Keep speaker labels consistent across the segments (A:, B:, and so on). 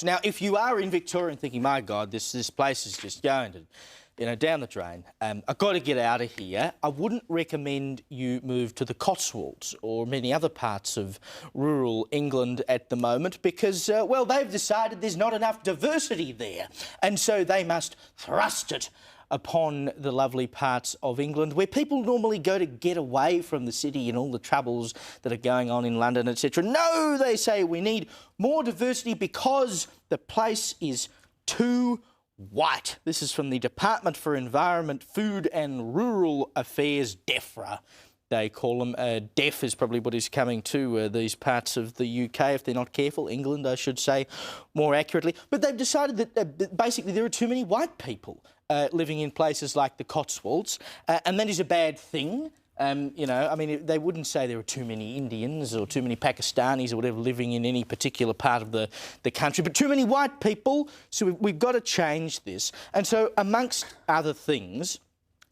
A: Now, if you are in Victoria and thinking, my God, this place is just going to, down the drain, I've got to get out of here, I wouldn't recommend you move to the Cotswolds or many other parts of rural England at the moment because, well, they've decided there's not enough diversity there. And so they must thrust it upon the lovely parts of England where people normally go to get away from the city and all the troubles that are going on in London, etc. No, they say we need more diversity because the place is too white. This is from the Department for Environment, Food and Rural Affairs, DEFRA. They call them. Deaf is probably what is coming to these parts of the UK if they're not careful. England, I should say, more accurately. But they've decided that basically there are too many white people living in places like the Cotswolds, and that is a bad thing. They wouldn't say there are too many Indians or too many Pakistanis or whatever living in any particular part of the country, but too many white people. So we've got to change this. And so, amongst other things,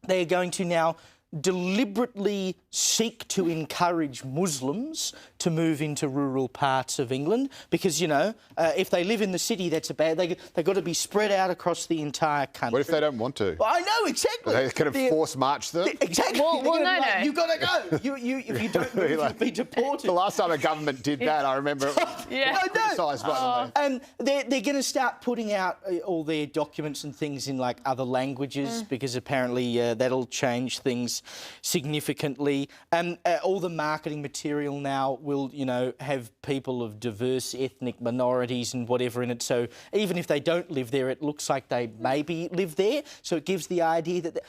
A: they're going to now deliberately seek to encourage Muslims to move into rural parts of England because, if they live in the city, that's a bad... They've got to be spread out across the entire country.
B: What if they don't want to?
A: Well, I know, exactly.
B: They kind of force march them?
A: Exactly.
C: Well, no.
A: You've got to go. If you don't move, you'll be deported.
B: The last time a government did that, I remember it was criticised by them.
A: They're going to start putting out all their documents and things in, other languages because apparently that'll change things significantly. All the marketing material now will, have people of diverse ethnic minorities and whatever in it. So even if they don't live there, it looks like they maybe live there. So it gives the idea that,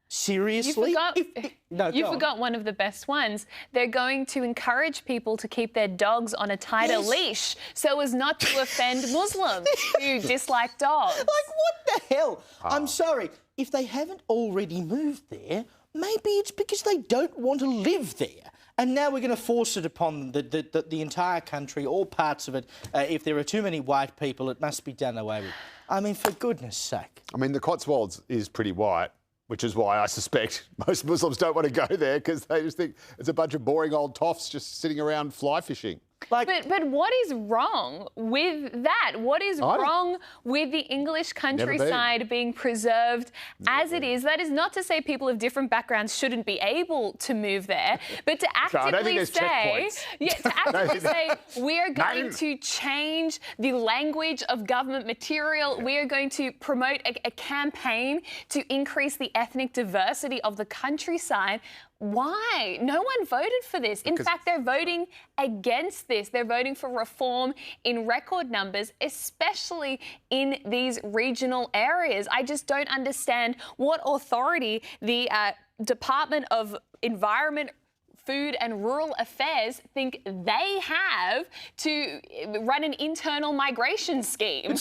A: seriously?
C: You forgot one of the best ones. They're going to encourage people to keep their dogs on a tighter leash so as not to offend Muslims who dislike dogs.
A: What the hell? I'm sorry. If they haven't already moved there, maybe it's because they don't want to live there. And now we're going to force it upon the entire country, all parts of it. If there are too many white people, it must be done away with. I mean, for goodness sake.
B: I mean, the Cotswolds is pretty white, which is why I suspect most Muslims don't want to go there because they just think it's a bunch of boring old toffs just sitting around fly fishing.
C: But what is wrong with that? What is wrong with the English countryside being preserved as it is? That is not to say people of different backgrounds shouldn't be able to move there, but to actively say we are going to change the language of government material. We are going to promote a campaign to increase the ethnic diversity of the countryside. Why? No one voted for this. In fact, they're voting against this. They're voting for reform in record numbers, especially in these regional areas. I just don't understand what authority the Department of Environment, Food and Rural Affairs think they have to run an internal migration scheme.